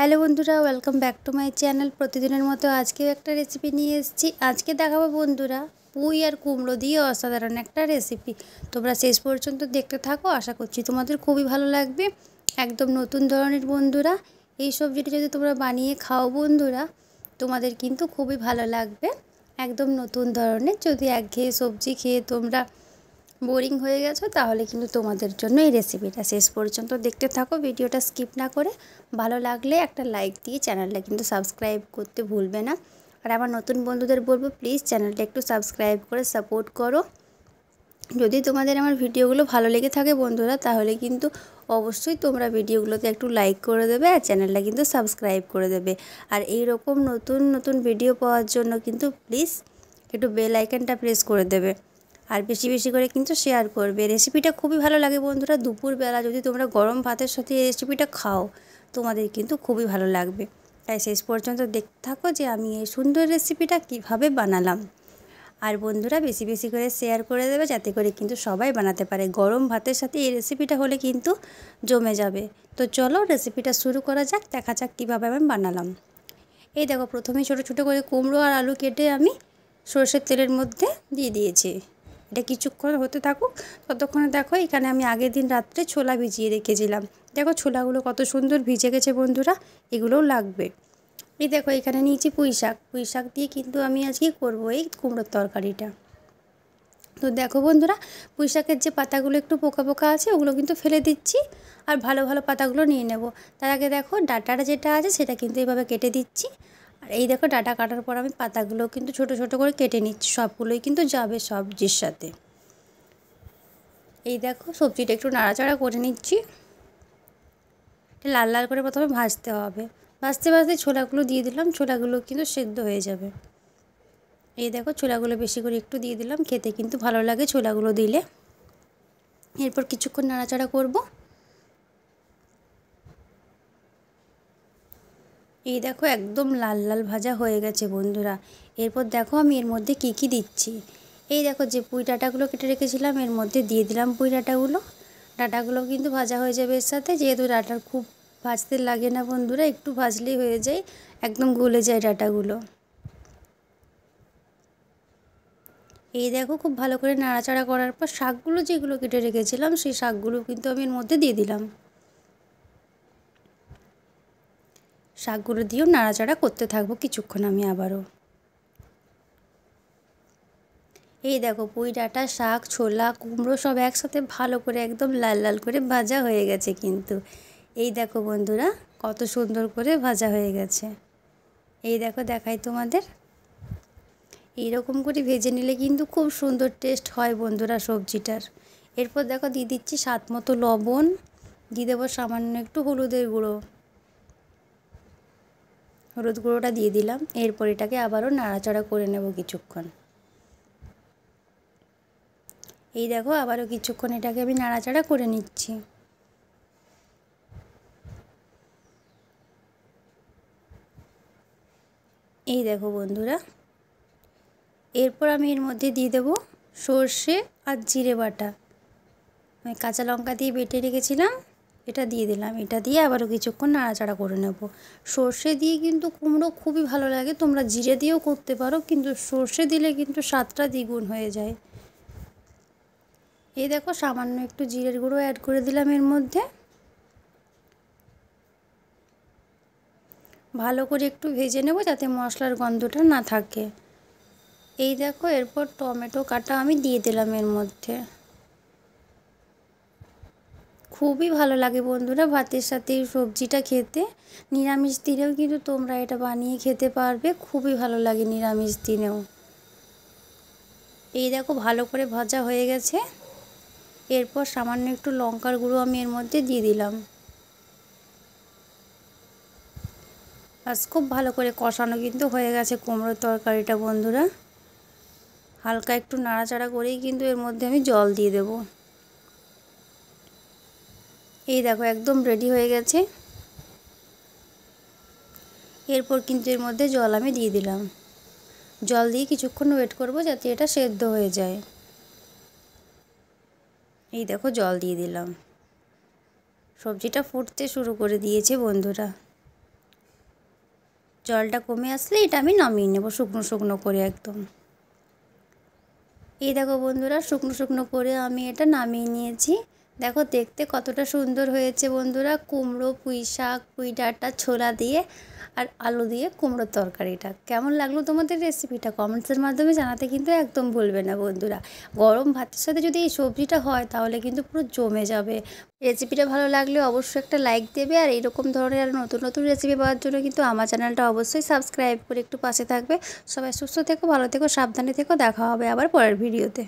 Hello বন্ধুরা, welcome back to my channel. প্রতিদিনের মতো আজকেও একটা রেসিপি নিয়ে এসেছি। আজকে দেখাবো বন্ধুরা পুঁই আর কুমড়ো দিয়ে অসাধারণ একটা রেসিপি। তোমরা শেষ পর্যন্ত দেখতে থাকো, আশা করছি তোমাদের খুবই ভালো লাগবে। একদম নতুন ধরনের বন্ধুরা, এই সবজিটি যদি তোমরা বানিয়ে খাও বন্ধুরা, তোমাদের কিন্তু খুবই ভালো লাগবে। একদম নতুন ধরনের, যদি একঘেয়ে সবজি খেয়ে তোমরা বোরিং হয়ে গেছো তাহলে কিন্তু তোমাদের জন্য এই রেসিপিটা শেষ পর্যন্ত দেখতে থাকো, ভিডিওটা স্কিপ না করে। ভালো লাগলে একটা লাইক দিয়ে চ্যানেলটা কিন্তু সাবস্ক্রাইব করতে ভুলবে না। আর আমার নতুন বন্ধুদের বলবো প্লিজ চ্যানেলটা একটু সাবস্ক্রাইব করে সাপোর্ট করো। যদি তোমাদের আমার ভিডিওগুলো ভালো লেগে থাকে বন্ধুরা, তাহলে কিন্তু অবশ্যই তোমরা ভিডিওগুলোতে একটু লাইক করে দেবে আর চ্যানেলটা কিন্তু সাবস্ক্রাইব করে দেবে। আর এই রকম নতুন নতুন ভিডিও পাওয়ার জন্য কিন্তু প্লিজ একটু বেল আইকনটা প্রেস করে দেবে। আর বেশি বেশি করে কিন্তু শেয়ার করবে। রেসিপিটা খুবই ভালো লাগে বন্ধুরা। দুপুরবেলা যদি তোমরা গরম ভাতের সাথে এই রেসিপিটা খাও, তোমাদের কিন্তু খুবই ভালো লাগবে। তাই শেষ পর্যন্ত দেখতে থাকো যে আমি এই সুন্দর রেসিপিটা কিভাবে বানালাম। আর বন্ধুরা বেশি বেশি করে শেয়ার করে দেবে, যাতে করে কিন্তু সবাই বানাতে পারে। গরম ভাতের সাথে এই রেসিপিটা হলে কিন্তু জমে যাবে। তো চলো রেসিপিটা শুরু করা যাক, দেখা যাক কীভাবে আমি বানালাম। এই দেখো, প্রথমে ছোটো ছোটো করে কুমড়ো আর আলু কেটে আমি সরষের তেলের মধ্যে দিয়ে দিয়েছি। এটা কিছুক্ষণ হতে থাকুক, ততক্ষণে দেখো এখানে আমি আগের দিন রাত্রে ছোলা ভিজিয়ে রেখেছিলাম। দেখো ছোলাগুলো কত সুন্দর ভিজে গেছে বন্ধুরা, এগুলোও লাগবে। এই দেখো এখানে নিয়েছি পুঁই শাক দিয়ে কিন্তু আমি আজকে করবো এই কুমড়োর তরকারিটা। তো দেখো বন্ধুরা, পুঁই শাকের যে পাতাগুলো একটু পোকা পোকা আছে ওগুলো কিন্তু ফেলে দিচ্ছি, আর ভালো ভালো পাতাগুলো নিয়ে নেব। তার আগে দেখো ডাঁটাটা যেটা আছে সেটা কিন্তু এইভাবে কেটে দিচ্ছি। আর এই দেখো ডাঁটা কাটার পর আমি পাতাগুলো কিন্তু ছোট ছোট করে কেটে নিচ্ছি, সবগুলোই কিন্তু যাবে সবজির সাথে। এই দেখো সবজিটা একটু নাড়াচাড়া করে নিচ্ছি। লাল লাল করে প্রথমে ভাজতে হবে, ভাজতে ভাজতে ছোলাগুলো দিয়ে দিলাম, ছোলাগুলো কিন্তু সেদ্ধ হয়ে যাবে। এই দেখো ছোলাগুলো বেশি করে একটু দিয়ে দিলাম, খেতে কিন্তু ভালো লাগে ছোলাগুলো দিলে। এরপর কিছুক্ষণ নাড়াচাড়া করব। এই দেখো একদম লাল লাল ভাজা হয়ে গেছে বন্ধুরা। এরপর দেখো আমি এর মধ্যে কি কি দিচ্ছি। এই দেখো যে পুঁই ডাঁটাগুলো কেটে রেখেছিলাম এর মধ্যে দিয়ে দিলাম পুঁই ডাঁটাগুলো। ডাঁটাগুলো কিন্তু ভাজা হয়ে যাবে এর সাথে, যেহেতু ডাঁটার খুব ভাজতে লাগে না বন্ধুরা, একটু ভাজলেই হয়ে যায়, একদম গলে যায় ডাঁটাগুলো। এই দেখো খুব ভালো করে নাড়াচাড়া করার পর শাকগুলো যেগুলো কেটে রেখেছিলাম সেই শাকগুলো কিন্তু আমি এর মধ্যে দিয়ে দিলাম। শাকগুলো দিয়েও নাড়াচাড়া করতে থাকবো কিছুক্ষণ আমি আবারও। এই দেখো পুঁই ডাঁটা, শাক, ছোলা, কুমড়ো সব একসাথে ভালো করে একদম লাল লাল করে ভাজা হয়ে গেছে কিন্তু। এই দেখো বন্ধুরা কত সুন্দর করে ভাজা হয়ে গেছে। এই দেখো দেখাই তোমাদের, এইরকম করে ভেজে নিলে কিন্তু খুব সুন্দর টেস্ট হয় বন্ধুরা সবজিটার। এরপর দেখো দিয়ে দিচ্ছি স্বাদ মতো লবণ, দিয়ে দেবো সামান্য একটু হলুদের গুঁড়ো। হলুদ গুঁড়োটা দিয়ে দিলাম। এরপর এটাকে আবারও নাড়াচাড়া করে নেব কিছুক্ষণ। এই দেখো আবারও কিছুক্ষণ এটাকে আমি নাড়াচাড়া করে নিচ্ছি। এই দেখো বন্ধুরা, এরপর আমি এর মধ্যে দিয়ে দেবো সর্ষে আর জিরে বাটা। আমি কাঁচা লঙ্কা দিয়ে বেটে রেখেছিলাম, এটা দিয়ে দিলাম। এটা দিয়ে আবারও কিছুক্ষণ নাড়াচাড়া করে নেব। সর্ষে দিয়ে কিন্তু কুমড়ো খুবই ভালো লাগে, তোমরা জিরে দিয়েও করতে পারো, কিন্তু সর্ষে দিলে কিন্তু স্বাদটা দ্বিগুণ হয়ে যায়। এই দেখো সামান্য একটু জিরের গুঁড়ো অ্যাড করে দিলাম এর মধ্যে। ভালো করে একটু ভেজে নেব যাতে মশলার গন্ধটা না থাকে। এই দেখো এরপর টমেটো কাটা আমি দিয়ে দিলাম এর মধ্যে। খুবই ভালো লাগে বন্ধুরা ভাতের সাথে এই সবজিটা খেতে। নিরামিষ দিনেও কিন্তু তোমরা এটা বানিয়ে খেতে পারবে, খুবই ভালো লাগে নিরামিষ দিনেও। এই দেখো ভালো করে ভাজা হয়ে গেছে। এরপর সামান্য একটু লঙ্কার গুঁড়ো আমি এর মধ্যে দিয়ে দিলাম। আজ খুব ভালো করে কষানো কিন্তু হয়ে গেছে কুমড়োর তরকারিটা বন্ধুরা। হালকা একটু নাড়াচাড়া করেই কিন্তু এর মধ্যে আমি জল দিয়ে দেব। এই দেখো একদম রেডি হয়ে গেছে। এরপর কিন্তু এর মধ্যে জল আমি দিয়ে দিলাম। জল দিয়ে কিছুক্ষণ ওয়েট করব যাতে এটা সেদ্ধ হয়ে যায়। এই দেখো জল দিয়ে দিলাম। সবজিটা ফুটতে শুরু করে দিয়েছে বন্ধুরা। জলটা কমে আসলে এটা আমি নামিয়ে নেব শুকনো শুকনো করে একদম। এই দেখো বন্ধুরা, শুকনো শুকনো করে আমি এটা নামিয়ে নিয়েছি। দেখো দেখতে কতটা সুন্দর হয়েছে বন্ধুরা, কুমড়ো, পুঁই শাক, পুঁই ডাঁটা, ছোলা দিয়ে আর আলু দিয়ে কুমড়োর তরকারিটা। কেমন লাগলো তোমাদের রেসিপিটা কমেন্টসের মাধ্যমে জানাতে কিন্তু একদম ভুলবে না বন্ধুরা। গরম ভাতের সাথে যদি এই সবজিটা হয় তাহলে কিন্তু পুরো জমে যাবে। রেসিপিটা ভালো লাগলে অবশ্যই একটা লাইক দেবে, আর এইরকম ধরনের আর নতুন নতুন রেসিপি পাওয়ার জন্য কিন্তু আমার চ্যানেলটা অবশ্যই সাবস্ক্রাইব করে একটু পাশে থাকবে। সবাই সুস্থ থেকো, ভালো থেকো, সাবধানে থেকো। দেখা হবে আবার পরের ভিডিওতে।